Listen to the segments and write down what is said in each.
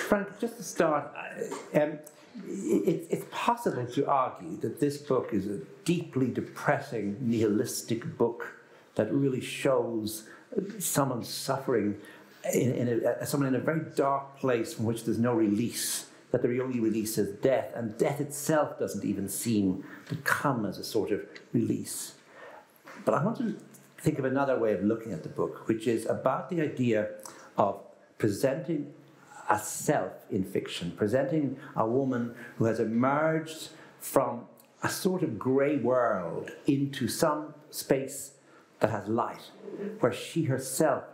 Frank, just to start, it's possible to argue that this book is a deeply depressing, nihilistic book that really shows someone suffering, someone in a very dark place from which there's no release, that the only release is death, and death itself doesn't even seem to come as a sort of release. But I want to think of another way of looking at the book, which is about the idea of presenting a self in fiction, presenting a woman who has emerged from a sort of grey world into some space that has light, where she herself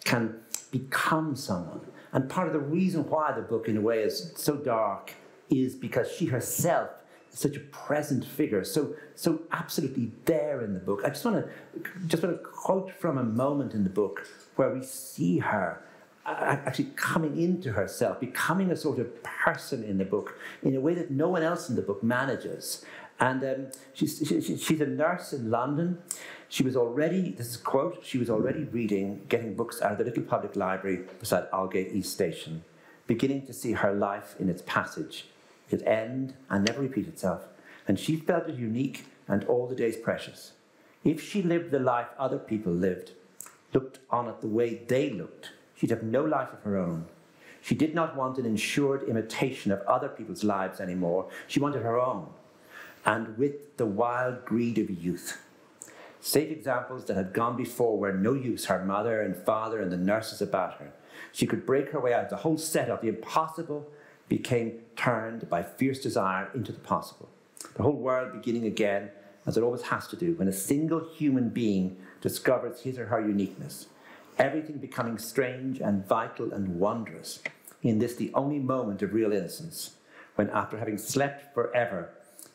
can become someone. And part of the reason why the book, in a way, is so dark is because she herself is such a present figure, so absolutely there in the book. I just want to quote from a moment in the book where we see her actually coming into herself, becoming a sort of person in the book in a way that no one else in the book manages. And she's a nurse in London. She was already, this is a quote, she was already getting books out of the little public library beside Aldgate East Station, beginning to see her life in its passage. It could end and never repeat itself. And she felt it unique and all the days precious. If she lived the life other people lived, looked on it the way they looked, she'd have no life of her own. She did not want an insured imitation of other people's lives anymore. She wanted her own. And with the wild greed of youth. Save examples that had gone before were no use, her mother and father and the nurses about her. She could break her way out. The whole setup, the impossible, became turned by fierce desire into the possible. The whole world beginning again, as it always has to do, when a single human being discovers his or her uniqueness. Everything becoming strange and vital and wondrous. In this, the only moment of real innocence, when after having slept forever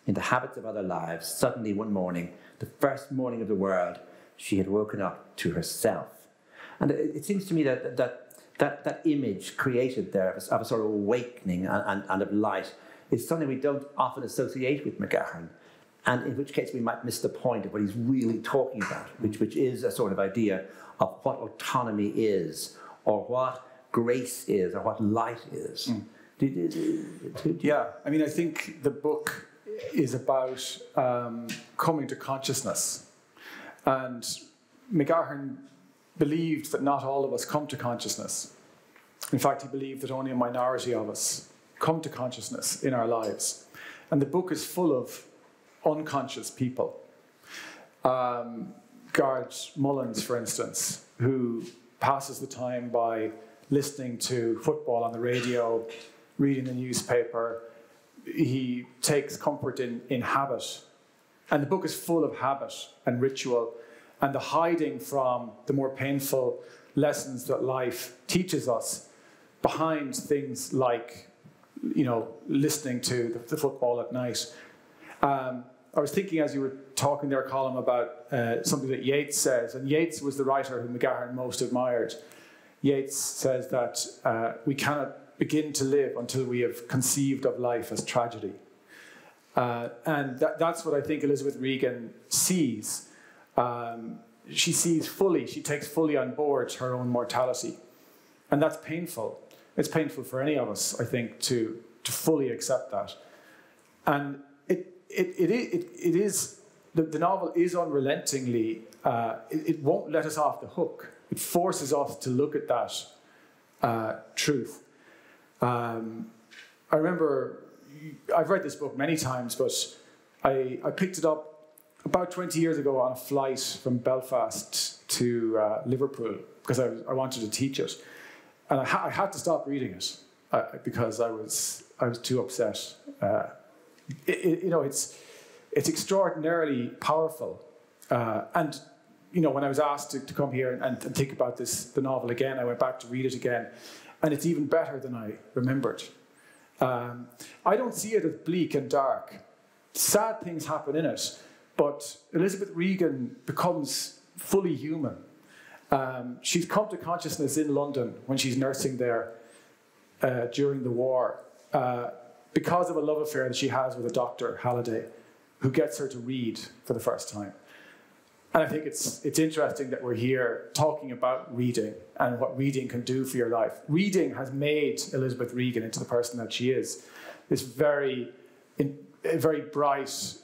in the habits of other lives, suddenly one morning, the first morning of the world, she had woken up to herself. And it seems to me that image created there of a sort of awakening and of light is something we don't often associate with McGahern, and in which case we might miss the point of what he's really talking about, which is a sort of idea of what autonomy is, or what grace is, or what light is. Yeah, I mean, I think the book is about coming to consciousness. And McGahern believed that not all of us come to consciousness. In fact, he believed that only a minority of us come to consciousness in our lives. And the book is full of unconscious people. Garth Mullins, for instance, who passes the time by listening to football on the radio, reading the newspaper. He takes comfort in habit. And the book is full of habit and ritual and the hiding from the more painful lessons that life teaches us behind things like, you know, listening to the football at night. I was thinking as you were talking there, Colm, about something that Yeats says, and Yeats was the writer who McGahern most admired. Yeats says that we cannot begin to live until we have conceived of life as tragedy. And that's what I think Elizabeth Regan sees. She sees fully, she takes fully on board her own mortality. And that's painful. It's painful for any of us, I think, to fully accept that. And it is, the novel is unrelentingly, it won't let us off the hook. It forces us to look at that truth. I remember, I've read this book many times, but I picked it up about 20 years ago on a flight from Belfast to Liverpool because I wanted to teach it. And I had to stop reading it because I was too upset. You know, it's extraordinarily powerful. And you know, when I was asked to come here and think about the novel again, I went back to read it again, and it's even better than I remembered. I don't see it as bleak and dark. Sad things happen in it, but Elizabeth Regan becomes fully human. She's come to consciousness in London when she's nursing there during the war because of a love affair that she has with a doctor, Halliday, who gets her to read for the first time. And I think it's interesting that we're here talking about reading and what reading can do for your life. Reading has made Elizabeth Regan into the person that she is. This very bright,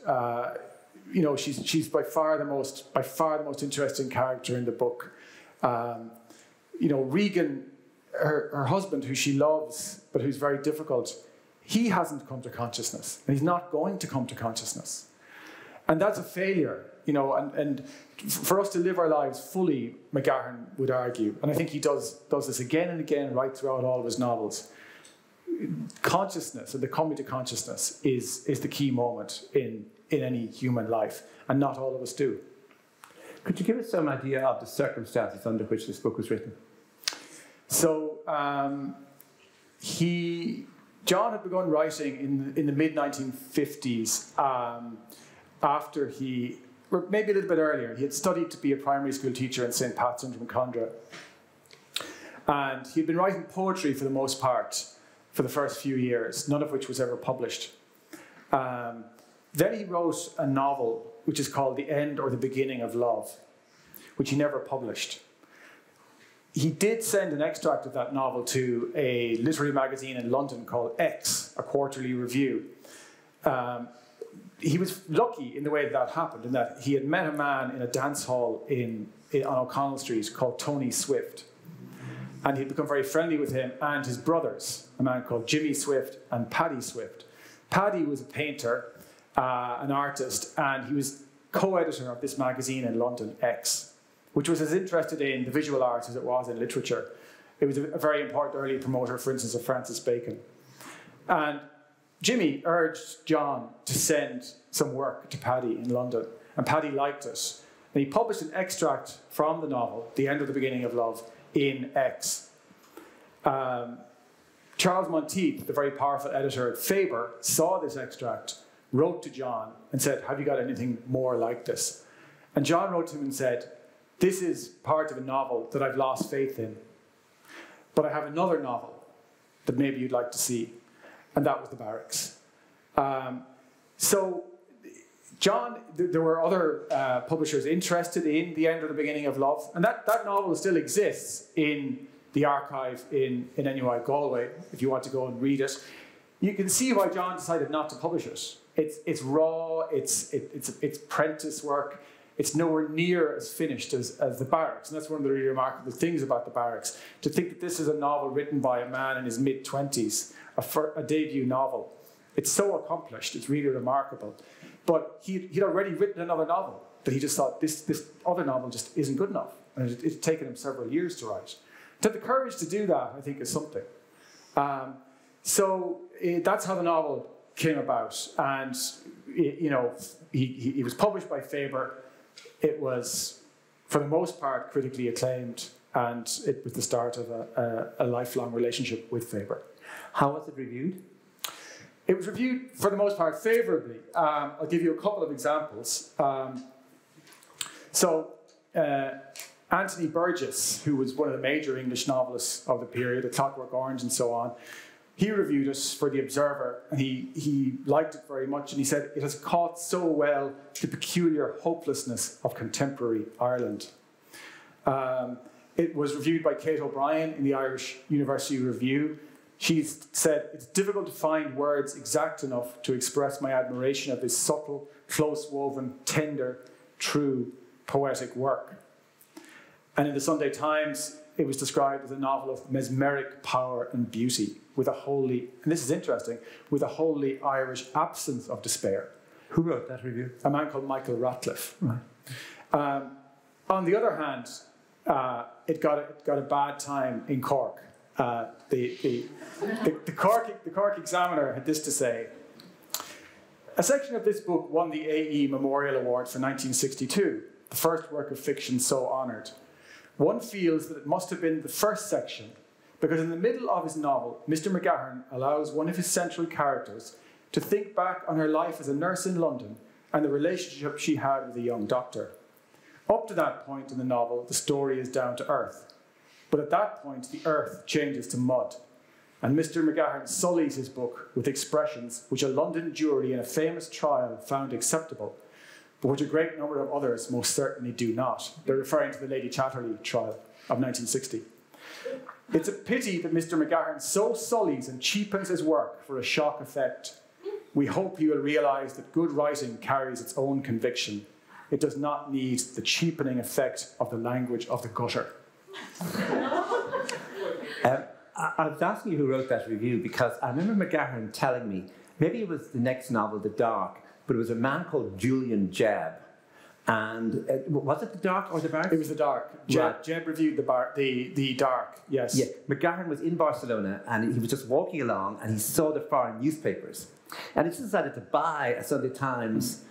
you know, she's by far the most interesting character in the book. You know, Regan, her husband, who she loves but who's very difficult, he hasn't come to consciousness, and he's not going to come to consciousness, and that's a failure. You know, and for us to live our lives fully, McGahern would argue, and I think he does this again and again right throughout all of his novels. Consciousness, and the coming to consciousness, is the key moment in any human life, and not all of us do. Could you give us some idea of the circumstances under which this book was written? So, John had begun writing in the mid-1950s after he, or maybe a little bit earlier, he had studied to be a primary school teacher in St. Pat's under Drumcondra. And he'd been writing poetry for the most part for the first few years, none of which was ever published. Then he wrote a novel which is called The End or the Beginning of Love, which he never published. He did send an extract of that novel to a literary magazine in London called X, a quarterly review. He was lucky in the way that happened, in that he had met a man in a dance hall on O'Connell Street called Tony Swift. And he'd become very friendly with him and his brothers, a man called Jimmy Swift and Paddy Swift. Paddy was a painter, an artist, and he was co-editor of this magazine in London, X, which was as interested in the visual arts as it was in literature. It was a very important early promoter, for instance, of Francis Bacon. And Jimmy urged John to send some work to Paddy in London, and Paddy liked it. And he published an extract from the novel, The End or the Beginning of Love, in X. Charles Monteith, the very powerful editor at Faber, saw this extract, wrote to John and said, "Have you got anything more like this?" And John wrote to him and said, "This is part of a novel that I've lost faith in, but I have another novel that maybe you'd like to see." And that was The Barracks. So John, there were other publishers interested in The End or the Beginning of Love, and that novel still exists in the archive in NUI Galway, if you want to go and read it. You can see why John decided not to publish it. It's raw, it's apprentice work, it's nowhere near as finished as The Barracks, and that's one of the really remarkable things about The Barracks. To think that this is a novel written by a man in his mid-20s, a debut novel. It's so accomplished, it's really remarkable. But he'd already written another novel that he just thought this other novel just isn't good enough. And it's taken him several years to write. To have the courage to do that, I think, is something. That's how the novel came about. And, you know, he was published by Faber. It was, for the most part, critically acclaimed. And it was the start of a lifelong relationship with Faber. How was it reviewed? It was reviewed, for the most part, favourably. I'll give you a couple of examples. Anthony Burgess, who was one of the major English novelists of the period, A Clockwork Orange and so on, he reviewed it for The Observer, and he liked it very much, and he said, "It has caught so well the peculiar hopelessness of contemporary Ireland." It was reviewed by Kate O'Brien in the Irish University Review. She said, "It's difficult to find words exact enough to express my admiration of this subtle, close-woven, tender, true, poetic work." And in the Sunday Times, it was described as a novel of mesmeric power and beauty, with a wholly, and this is interesting, with a wholly Irish absence of despair. Who wrote that review? A man called Michael Ratcliffe. Right. On the other hand, it got a bad time in Cork. The Cork Examiner had this to say: "A section of this book won the AE Memorial Award for 1962, the first work of fiction so honoured. One feels that it must have been the first section, because in the middle of his novel, Mr. McGahern allows one of his central characters to think back on her life as a nurse in London and the relationship she had with a young doctor. Up to that point in the novel, the story is down to earth. But at that point, the earth changes to mud, and Mr. McGahern sullies his book with expressions which a London jury in a famous trial found acceptable, but which a great number of others most certainly do not. They're referring to the Lady Chatterley trial of 1960. It's a pity that Mr. McGahern so sullies and cheapens his work for a shock effect. We hope he will realise that good writing carries its own conviction. It does not need the cheapening effect of the language of the gutter. I was asking you who wrote that review because I remember McGahern telling me, maybe it was the next novel, The Dark, but it was a man called Julian Jebb. And was it The Dark or The Barracks? It was The Dark. Jebb reviewed the Dark, yes. Yeah, McGahern was in Barcelona and he was just walking along and he saw the foreign newspapers. And he just decided to buy a Sunday Times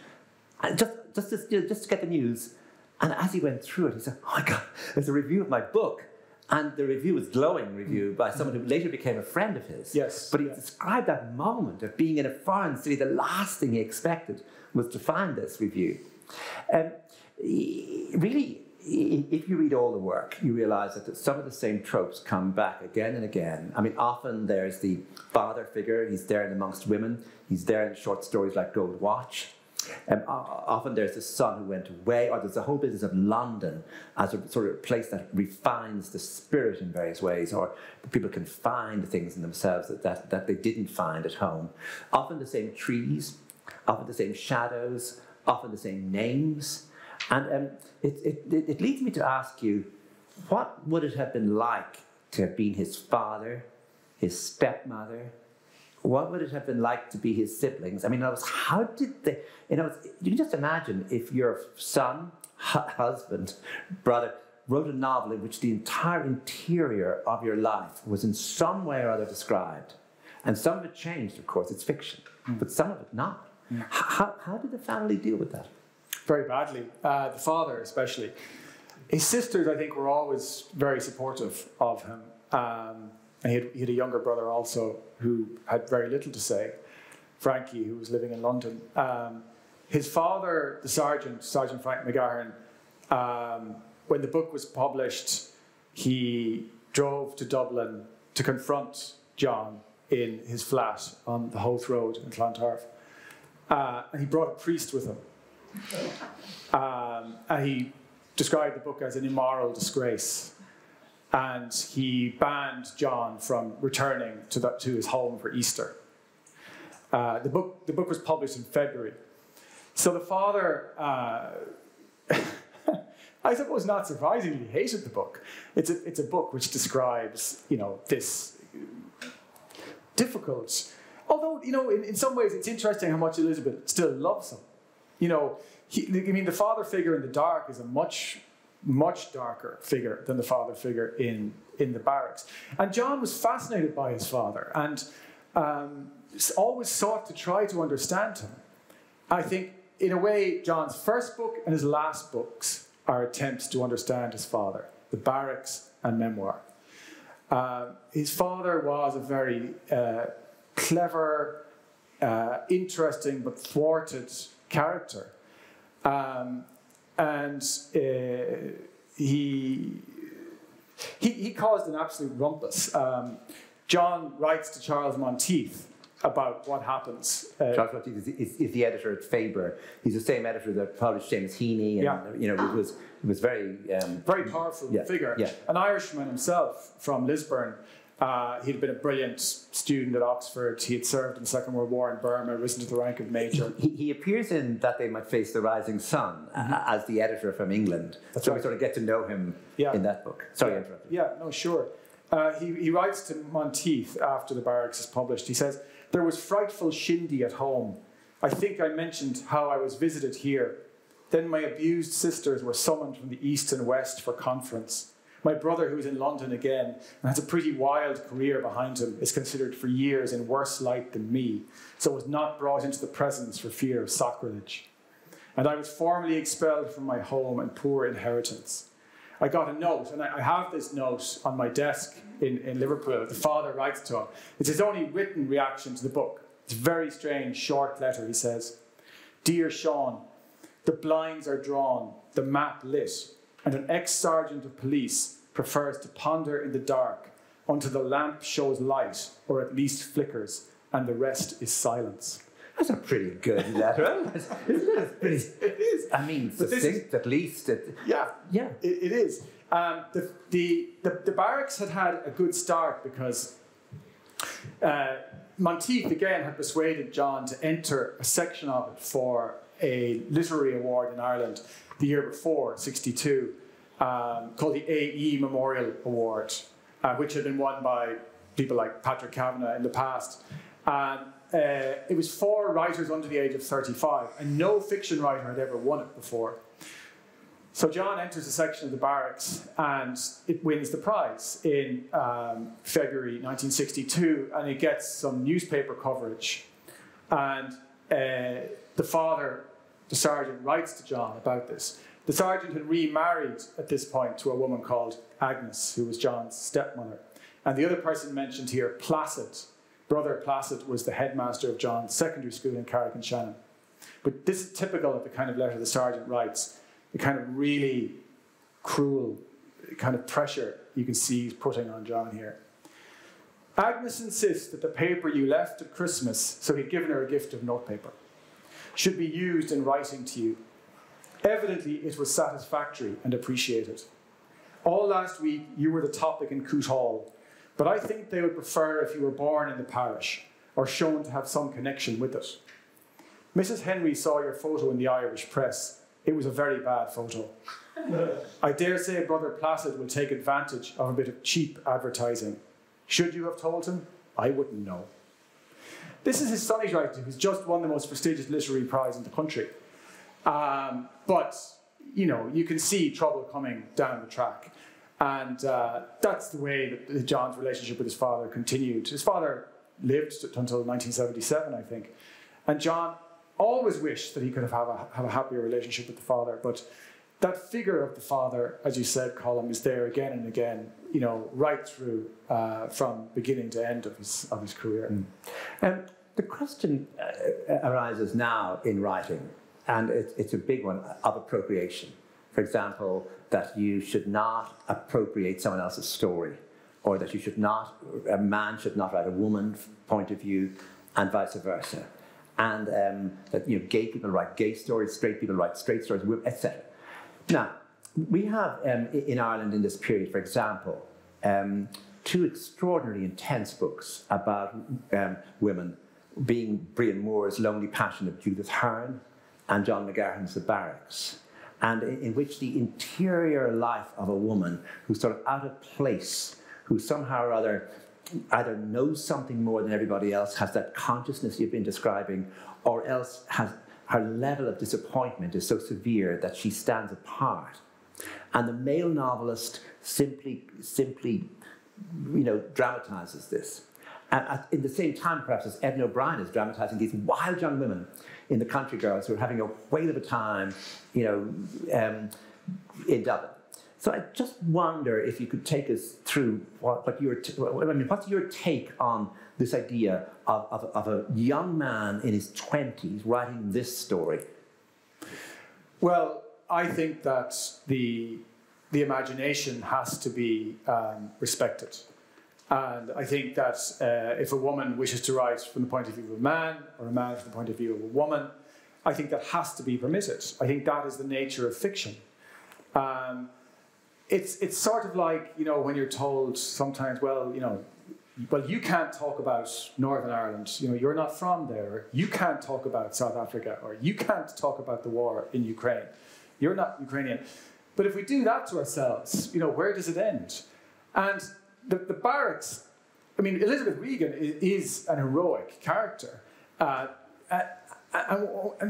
just to get the news. And as he went through it, he said, oh my God, there's a review of my book. And the review was a glowing review by someone who later became a friend of his. Yes. But he described that moment of being in a foreign city. The last thing he expected was to find this review. Really, if you read all the work, you realise that some of the same tropes come back again and again. I mean, often there's the father figure. He's there amongst women. He's there in short stories like Gold Watch. Often there's the son who went away, or there's the whole business of London as a sort of place that refines the spirit in various ways, or people can find things in themselves that they didn't find at home. Often the same trees, often the same shadows, often the same names. And it leads me to ask you, what would it have been like to have been his father, his stepmother? What would it have been like to be his siblings? I mean, how did they, you can just imagine if your son, husband, brother wrote a novel in which the entire interior of your life was in some way or other described. And some of it changed, of course, it's fiction, but some of it not. How did the family deal with that? Very badly. The father, especially. His sisters, I think, were always very supportive of him. And he had a younger brother also who had very little to say, Frankie, who was living in London. His father, the Sergeant Frank McGahern, when the book was published, he drove to Dublin to confront John in his flat on the Howth Road in Clontarf. And he brought a priest with him. And he described the book as an immoral disgrace. And he banned John from returning to his home for Easter. The book was published in February. So the father, I suppose not surprisingly, hated the book. It's a book which describes, this difficult. Although, in some ways, it's interesting how much Elizabeth still loves him. The father figure in The Dark is a much darker figure than the father figure in the Barracks. And John was fascinated by his father and always sought to try to understand him. I think, in a way, John's first book and his last books are attempts to understand his father, The Barracks and Memoir. His father was a very clever, interesting but thwarted character. And he caused an absolute rumpus. John writes to Charles Monteith about what happens. Charles Monteith is the editor at Faber. He's the same editor that published James Heaney, and it was very very powerful figure. Yeah. An Irishman himself from Lisburn. He'd been a brilliant student at Oxford. He had served in the Second World War in Burma, risen to the rank of major. He appears in That They Might Face the Rising Sun as the editor from England. That's so right. We sort of get to know him in that book. Sorry, I interrupted. Yeah, no, sure. He writes to Monteith after The Barracks is published. He says, "There was frightful shindy at home. I think I mentioned how I was visited here. Then my abused sisters were summoned from the east and west for conference. My brother, who's in London again and has a pretty wild career behind him, is considered for years in worse light than me, so was not brought into the presence for fear of sacrilege. And I was formally expelled from my home and poor inheritance. I got a note, and I have this note on my desk in Liverpool. The father writes to him. It's his only written reaction to the book. It's a very strange, short letter. He says, "Dear Sean, the blinds are drawn, the map lit, and an ex-sergeant of police prefers to ponder in the dark until the lamp shows light, or at least flickers, and the rest is silence." That's a pretty good letter. Isn't it? It is. I mean, succinct at least. Yeah, yeah, it is. The Barracks had a good start because Monteith again had persuaded John to enter a section of it for a literary award in Ireland the year before, 62, called the AE Memorial Award, which had been won by people like Patrick Kavanagh in the past. It was for writers under the age of 35, and no fiction writer had ever won it before. So John enters a section of the Barracks, and it wins the prize in February 1962, and it gets some newspaper coverage. And the father, the sergeant, writes to John about this. The sergeant had remarried at this point to a woman called Agnes, who was John's stepmother. And the other person mentioned here, Placid. Brother Placid was the headmaster of John's secondary school in Carrick-on-Shannon. But this is typical of the kind of letter the sergeant writes, the kind of really cruel kind of pressure you can see he's putting on John here. Agnes insists that the paper you left at Christmas, so he'd given her a gift of notepaper, should be used in writing to you. Evidently, it was satisfactory and appreciated. All last week, you were the topic in Coote Hall, but I think they would prefer if you were born in the parish or shown to have some connection with it. Mrs. Henry saw your photo in the Irish press. It was a very bad photo. I dare say Brother Placid will take advantage of a bit of cheap advertising. Should you have told him? I wouldn't know. This is his son he's writing, who's just won the most prestigious literary prize in the country. But, you know, you can see trouble coming down the track. And that's the way that John's relationship with his father continued. His father lived until 1977, I think. And John always wished that he could have a happier relationship with the father. But that figure of the father, as you said, Colm, is there again and again, you know, right through from beginning to end of his career. The question arises now in writing, and it's a big one, of appropriation. For example, that you should not appropriate someone else's story, or that a man should not write a woman's point of view, and vice versa. And that, you know, gay people write gay stories, straight people write straight stories, etc. Now, we have in Ireland in this period, for example, two extraordinarily intense books about women, being Brian Moore's Lonely Passion of Judith Hearn and John McGahern's The Barracks, and in which the interior life of a woman who's sort of out of place, who somehow or other either knows something more than everybody else, has that consciousness you've been describing, or else has her level of disappointment is so severe that she stands apart. And the male novelist simply you know, dramatizes this. In the same time, perhaps, as Edna O'Brien is dramatizing these wild young women in The Country Girls who are having a whale of a time, you know, in Dublin. So I just wonder if you could take us through what's your take on this idea of a young man in his 20s writing this story? Well, I think that the imagination has to be respected. And I think that if a woman wishes to write from the point of view of a man, or a man from the point of view of a woman, I think that has to be permitted. I think that is the nature of fiction. It's sort of like, you know, when you're told sometimes, well, you can't talk about Northern Ireland, you know, you're not from there. You can't talk about South Africa, or you can't talk about the war in Ukraine. You're not Ukrainian. But if we do that to ourselves, you know, where does it end? And the Barracks, I mean, Elizabeth Regan is an heroic character. And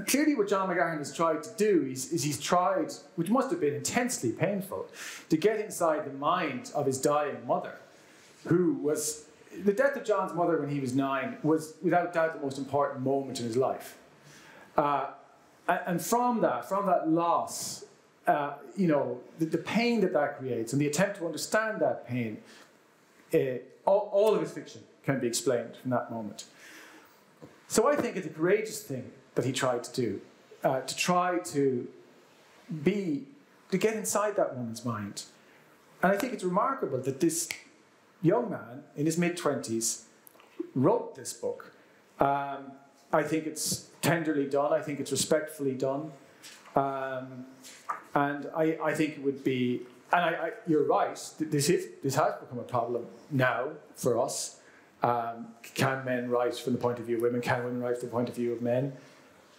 clearly what John McGahern has tried to do is he's tried, which must have been intensely painful, to get inside the mind of his dying mother, who was... The death of John's mother when he was 9 was without doubt the most important moment in his life. And from that loss, you know, the pain that creates and the attempt to understand that pain, all of his fiction can be explained from that moment. So I think it's a courageous thing that he tried to do, to try to get inside that woman's mind. And I think it's remarkable that this young man in his mid-20s wrote this book. I think it's tenderly done. I think it's respectfully done. I I think it would be, and you're right, this has become a problem now for us. Can men write from the point of view of women? Can women write from the point of view of men?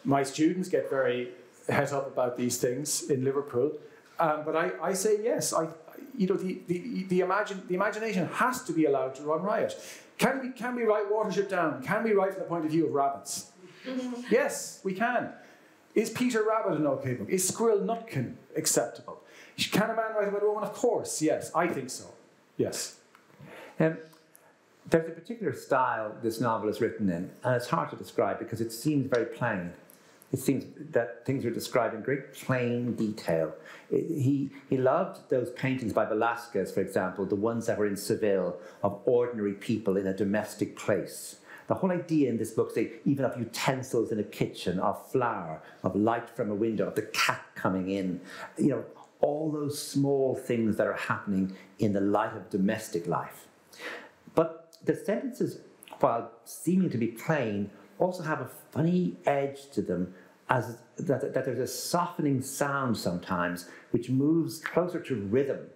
My students get very het up about these things in Liverpool, but I say yes. The imagination has to be allowed to run riot. Can we write Watership Down? Can we write from the point of view of rabbits? Yes, we can. Is Peter Rabbit an okay book? Is Squirrel Nutkin acceptable? Can a man write about a woman? Of course, yes. I think so. Yes. There's a particular style this novel is written in, and it's hard to describe because it seems very plain. It seems that things are described in great plain detail. He loved those paintings by Velázquez, for example, the ones that were in Seville, of ordinary people in a domestic place. The whole idea in this book, say, even of utensils in a kitchen, of flour, of light from a window, of the cat coming in, all those small things that are happening in the light of domestic life. But the sentences, while seeming to be plain, also have a funny edge to them, as that there's a softening sound sometimes, which moves closer to rhythm.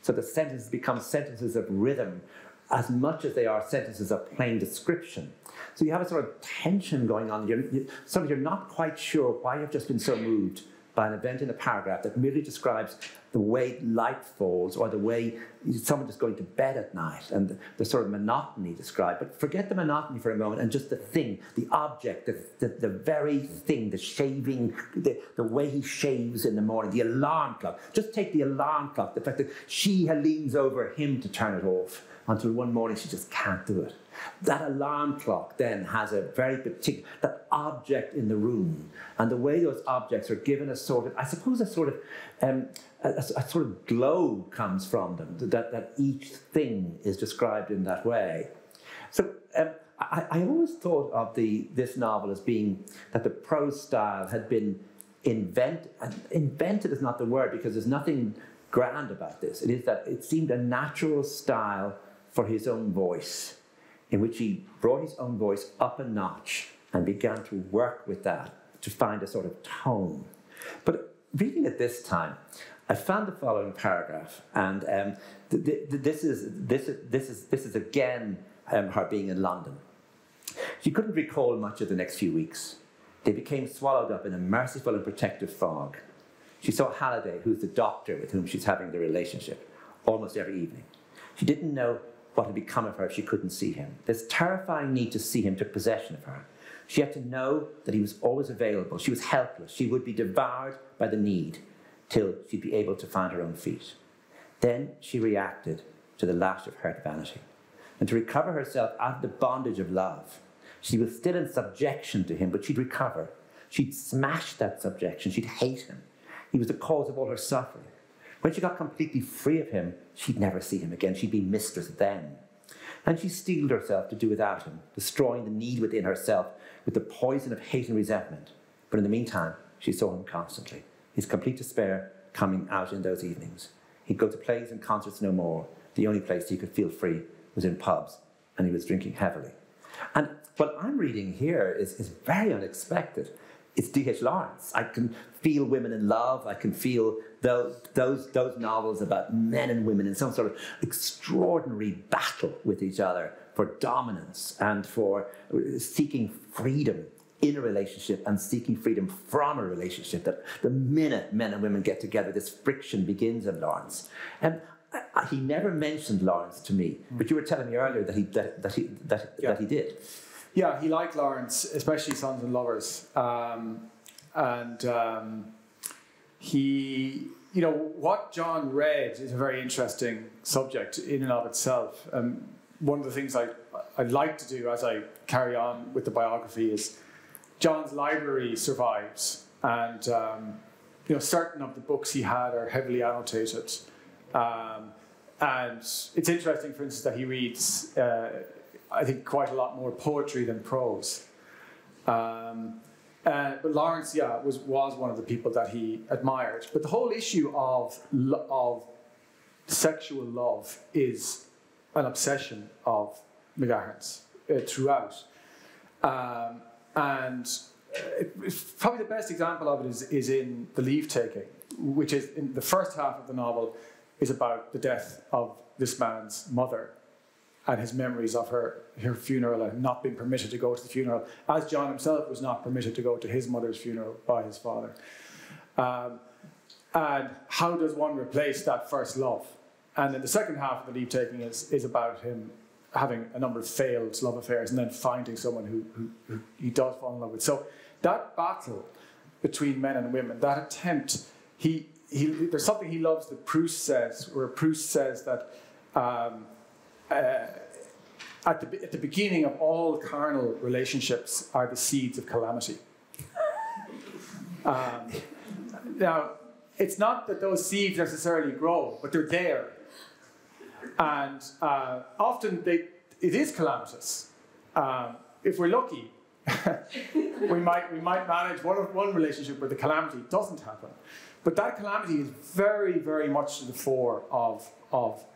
So the sentences become sentences of rhythm, as much as they are sentences of plain description. So you have a sort of tension going on. You're not quite sure why you've just been so moved by an event in a paragraph that merely describes the way light falls or the way someone is going to bed at night and the sort of monotony described. But forget the monotony for a moment and just the thing, the object, the very thing, the shaving, the way he shaves in the morning, the alarm clock. Just take the alarm clock, the fact that she leans over him to turn it off until one morning she just can't do it. That alarm clock then has a very particular, that object in the room, and the way those objects are given a sort of, I suppose a sort of glow comes from them, that each thing is described in that way. So I always thought of this novel as being that the prose style had been invented is not the word because there's nothing grand about this. It is that it seemed a natural style for his own voice, in which he brought his own voice up a notch and began to work with that to find a sort of tone. But reading it this time, I found the following paragraph, and this is again her being in London. She couldn't recall much of the next few weeks. They became swallowed up in a merciful and protective fog. She saw Halliday, who's the doctor with whom she's having the relationship, almost every evening. She didn't know what had become of her if she couldn't see him. This terrifying need to see him took possession of her. She had to know that he was always available. She was helpless. She would be devoured by the need till she'd be able to find her own feet. Then she reacted to the lash of hurt vanity. And to recover herself out of the bondage of love, she was still in subjection to him, but she'd recover. She'd smash that subjection. She'd hate him. He was the cause of all her suffering. When she got completely free of him, she'd never see him again. She'd be mistress then. And she steeled herself to do without him, destroying the need within herself with the poison of hate and resentment. But in the meantime, she saw him constantly, his complete despair coming out in those evenings. He'd go to plays and concerts no more. The only place he could feel free was in pubs, and he was drinking heavily. And what I'm reading here is very unexpected. It's D.H. Lawrence. I can feel women in love. I can feel those novels about men and women in some sort of extraordinary battle with each other for dominance and for seeking freedom in a relationship and seeking freedom from a relationship. That the minute men and women get together, this friction begins in Lawrence. And he never mentioned Lawrence to me, but you were telling me earlier that he did. Yeah, he liked Lawrence, especially Sons and Lovers. He, what John read is a very interesting subject in and of itself. One of the things I'd like to do as I carry on with the biography is John's library survives, and certain of the books he had are heavily annotated. And it's interesting, for instance, that he reads I think quite a lot more poetry than prose. But Lawrence, was one of the people that he admired. But the whole issue of sexual love is an obsession of McGahern's throughout. And probably the best example of it is in the Leavetaking, which is in the first half of the novel, is about the death of this man's mother and his memories of her funeral and not being permitted to go to the funeral, as John himself was not permitted to go to his mother's funeral by his father. And how does one replace that first love? And then the second half of the Leavetaking is about him having a number of failed love affairs and then finding someone who he does fall in love with. So that battle between men and women, that attempt, there's something he loves that Proust says, where Proust says that at the beginning of all carnal relationships are the seeds of calamity. Now, it's not that those seeds necessarily grow, but they're there. And often it is calamitous. If we're lucky, we might manage one relationship where the calamity doesn't happen. But that calamity is very, very much to the fore of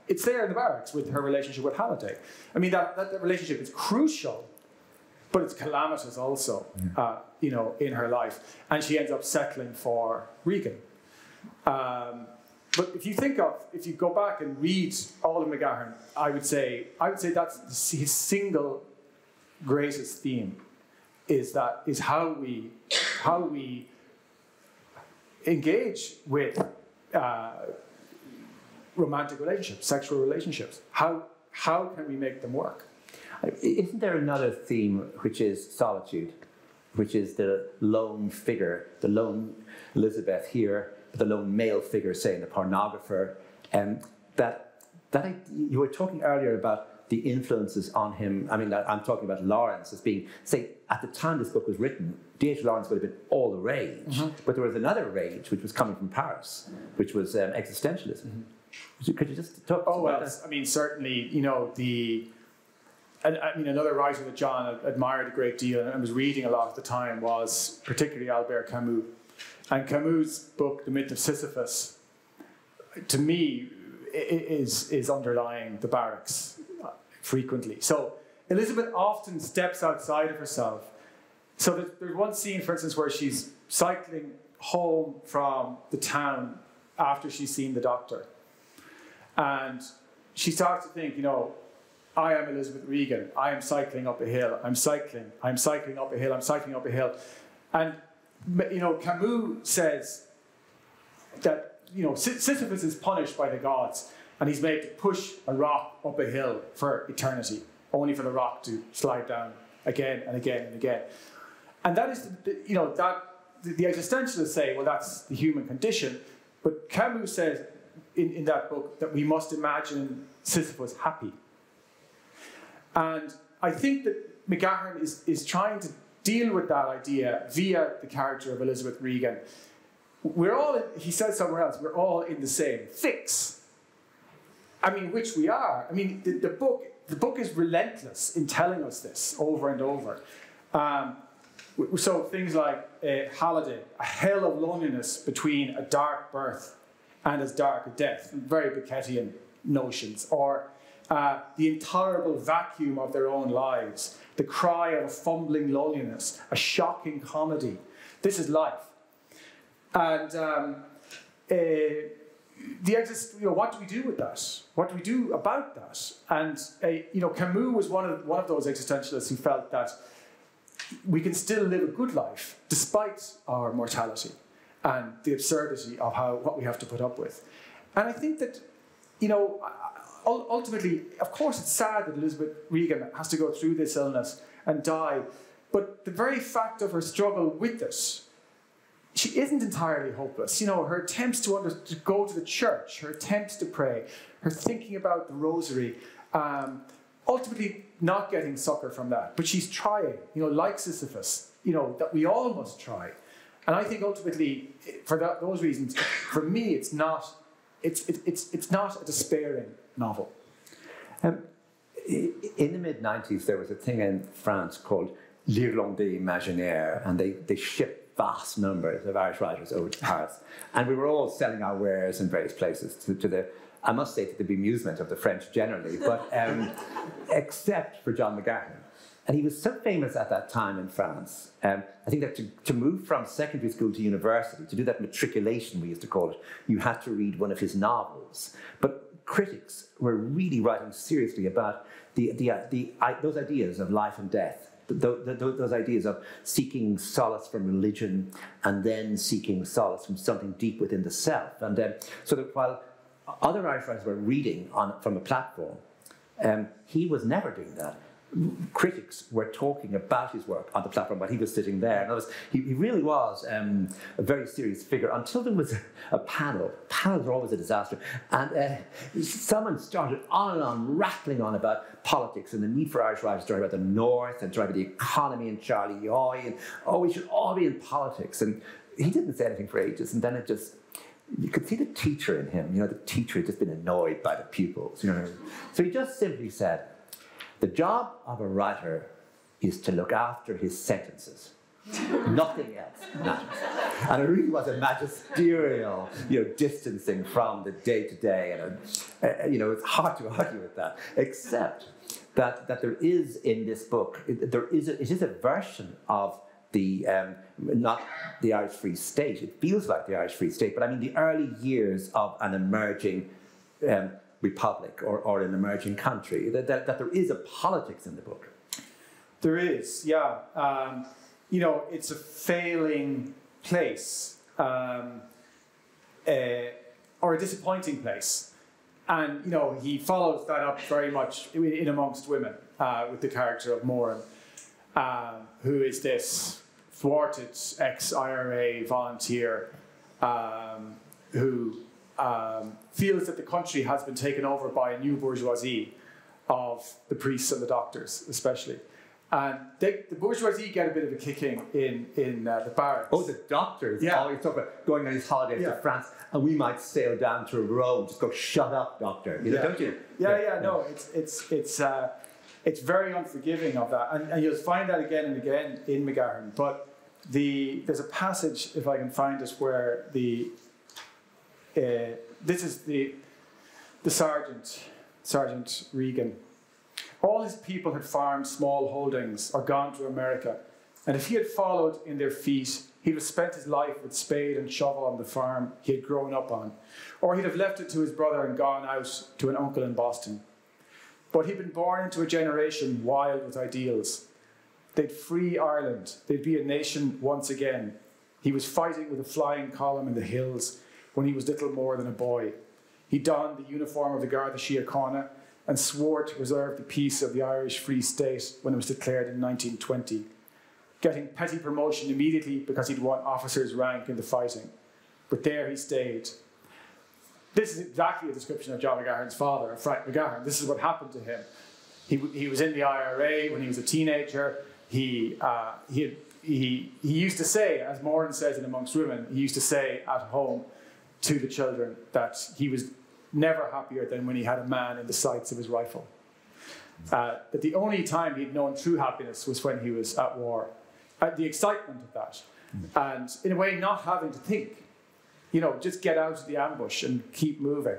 it's there in the Barracks with her relationship with Halliday. I mean, that relationship is crucial, but it's calamitous also, you know, in her life. And she ends up settling for Regan. But if you go back and read all of McGahern, I would say that's his single greatest theme, is how we engage with romantic relationships, sexual relationships. How can we make them work? Isn't there another theme which is solitude, which is the lone figure, the lone Elizabeth here, the lone male figure, say, in the Pornographer, you were talking earlier about the influences on him. I mean, I'm talking about Lawrence as being, say, at the time this book was written, D.H. Lawrence would have been all the rage, but there was another rage which was coming from Paris, which was existentialism. Could you just talk about that? I mean, certainly, you know, another writer that John admired a great deal and was reading a lot at the time was particularly Albert Camus. And Camus' book, The Myth of Sisyphus, to me, is underlying the Barracks frequently. So Elizabeth often steps outside of herself. So there's one scene, for instance, where she's cycling home from the town after she's seen the doctor. And she starts to think, you know, I am Elizabeth Regan. I am cycling up a hill. I'm cycling up a hill. I'm cycling up a hill. And, you know, Camus says that, you know, Sisyphus is punished by the gods and he's made to push a rock up a hill for eternity, only for the rock to slide down again and again and again. And that is, you know, that the existentialists say, well, that's the human condition. But Camus says in that book that we must imagine Sisyphus happy. And I think that McGahern is trying to deal with that idea via the character of Elizabeth Regan. We're all, he says somewhere else, we're all in the same fix. I mean, which we are. I mean, the book is relentless in telling us this over and over. So things like Halliday, a hell of loneliness between a dark birth and as dark a death, very Beckettian notions, or the intolerable vacuum of their own lives, the cry of a fumbling loneliness, a shocking comedy. This is life. And what do we do with that? What do we do about that? And you know, Camus was one of those existentialists who felt that we can still live a good life despite our mortality and the absurdity of what we have to put up with. And I think that, you know, ultimately, of course, it's sad that Elizabeth Regan has to go through this illness and die, but the very fact of her struggle with this, she isn't entirely hopeless. You know, her attempts to go to the church, her attempts to pray, her thinking about the rosary, ultimately not getting succor from that, but she's trying, you know, like Sisyphus, you know, that we all must try. And I think ultimately, for those reasons, for me, it's not a despairing novel. In the mid-90s, there was a thing in France called l'Irlandais imaginaire, and they shipped vast numbers of Irish writers over to Paris. And we were all selling our wares in various places I must say, to the bemusement of the French generally, but except for John McGahern. And he was so famous at that time in France. I think that to move from secondary school to university, to do that matriculation, we used to call it, you had to read one of his novels. But critics were really writing seriously about those ideas of life and death, those ideas of seeking solace from religion and then seeking solace from something deep within the self. And so that while other Irish writers were reading from a platform, he was never doing that. Critics were talking about his work on the platform while he was sitting there. In other words, he really was a very serious figure until there was a panel. Panels are always a disaster. And someone started on and on, rattling on about politics and the need for Irish writers to write about the North and to write about the economy and Charlie Yoy and, oh, we should all be in politics. And he didn't say anything for ages. And then it just, you could see the teacher in him. You know, the teacher had just been annoyed by the pupils. You know. So he just simply said, the job of a writer is to look after his sentences. Nothing else matters. And it really was a magisterial, distancing from the day-to-day. And, it's hard to argue with that, except that there is in this book, it is a version of the, not the Irish Free State. It feels like the Irish Free State, but I mean the early years of an emerging republic or an emerging country, that there is a politics in the book. There is, yeah. It's a failing place, or a disappointing place. And, he follows that up very much in Amongst Women with the character of Moran, who is this thwarted ex-IRA volunteer who feels that the country has been taken over by a new bourgeoisie of the priests and the doctors, especially. And the bourgeoisie get a bit of a kicking in the barracks. Oh, the doctors. Yeah. Always talk about going on his holidays to France, and we might sail down to Rome. Just go, shut up, doctor. Don't you? Yeah. No, it's very unforgiving of that, and you'll find that again and again in McGahern. But there's a passage, if I can find it, where this is the Sergeant Regan. All his people had farmed small holdings or gone to America, and if he had followed in their feet, he'd have spent his life with spade and shovel on the farm he had grown up on, or he'd have left it to his brother and gone out to an uncle in Boston. But he'd been born into a generation wild with ideals. They'd free Ireland. They'd be a nation once again. He was fighting with a flying column in the hills when he was little more than a boy. He donned the uniform of the Garda Síochána and swore to preserve the peace of the Irish Free State when it was declared in 1920, getting petty promotion immediately because he'd won officer's rank in the fighting. But there he stayed. This is exactly a description of John McGahern's father, Frank McGahern. This is what happened to him. He was in the IRA when he was a teenager. He used to say, as Moran says in Amongst Women, he used to say at home to the children that he was never happier than when he had a man in the sights of his rifle. That the only time he'd known true happiness was when he was at war. The excitement of that. And in a way, not having to think. Just get out of the ambush and keep moving.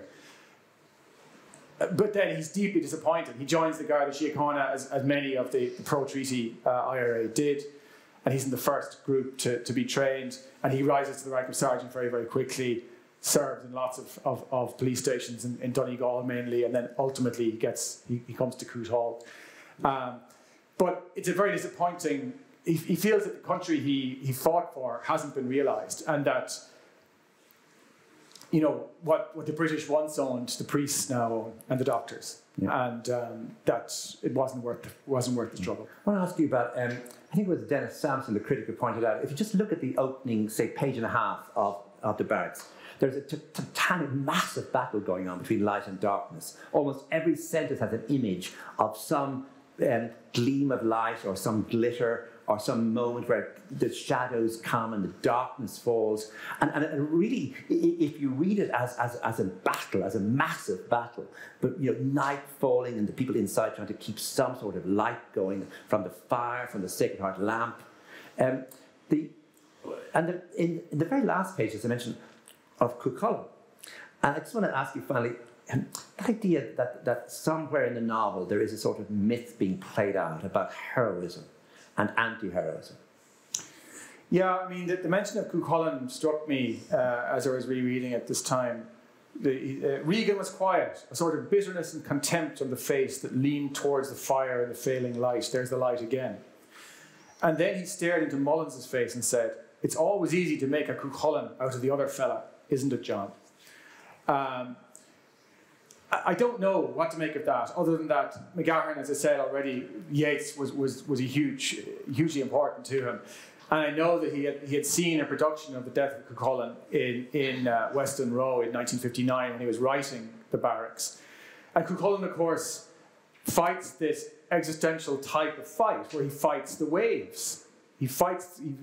But then he's deeply disappointed. He joins the Garda Síochána as many of the pro-treaty IRA did. And he's in the first group to be trained. And he rises to the rank of sergeant very, very quickly. Serves in lots of police stations in Donegal mainly, and then ultimately he comes to Coot Hall. But it's a very disappointing. He feels that the country he fought for hasn't been realised, and that what the British once owned, the priests now own, and the doctors, and that it wasn't worth the struggle. I want to ask you about. I think it was Dennis Sampson, the critic, who pointed out. If you just look at the opening, say, page and a half of the Barracks. There's a titanic, massive battle going on between light and darkness. Almost every sentence has an image of some gleam of light or some glitter or some moment where the shadows come and the darkness falls. And really, if you read it as a battle, as a massive battle, but night falling and the people inside trying to keep some sort of light going from the fire, from the Sacred Heart lamp. In the very last page, as I mentioned, of Cuchulainn. And I just want to ask you finally, that idea that somewhere in the novel there is a sort of myth being played out about heroism and anti-heroism. Yeah, I mean, the mention of Cuchulainn struck me as I was rereading it this time. Regan was quiet, a sort of bitterness and contempt on the face that leaned towards the fire and the failing light. There's the light again. And then he stared into Mullins's face and said, "It's always easy to make a Cuchulainn out of the other fella, isn't it, John?" I don't know what to make of that, other than that McGahern, as I said already, Yeats was hugely important to him. And I know that he had seen a production of The Death of Cuchulainn in Weston Row in 1959 when he was writing The Barracks. And Cuchulainn, of course, fights this existential type of fight where he fights the waves. He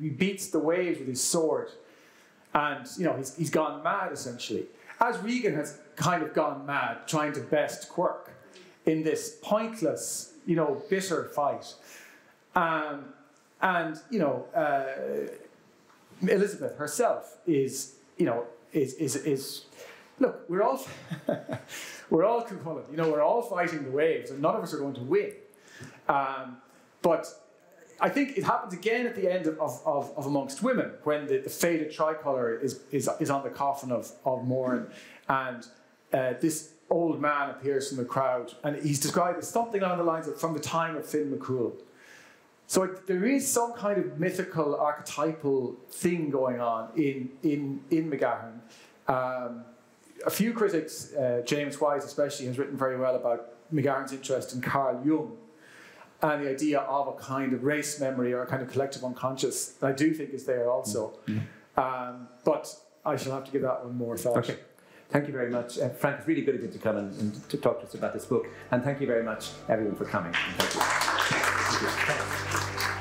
beats the waves with his sword. And, you know, he's gone mad, essentially. As Regan has kind of gone mad trying to best Quirk in this pointless, you know, bitter fight. And, you know, Elizabeth herself is, you know, look, we're all Cuchulainn, you know, we're all fighting the waves and none of us are going to win. But I think it happens again at the end of Amongst Women when the faded tricolour is on the coffin of Moran, and this old man appears from the crowd and he's described as something along the lines of from the time of Finn McCool. So there is some kind of mythical, archetypal thing going on in McGahern. A few critics, James Wise especially, has written very well about McGahern's interest in Carl Jung and the idea of a kind of race memory or a kind of collective unconscious that I do think is there also. But I shall have to give that one more thought. Okay. Thank you very much. Frank, it's really good of you to come and to talk to us about this book. And thank you very much, everyone, for coming. Thank you. Thank you.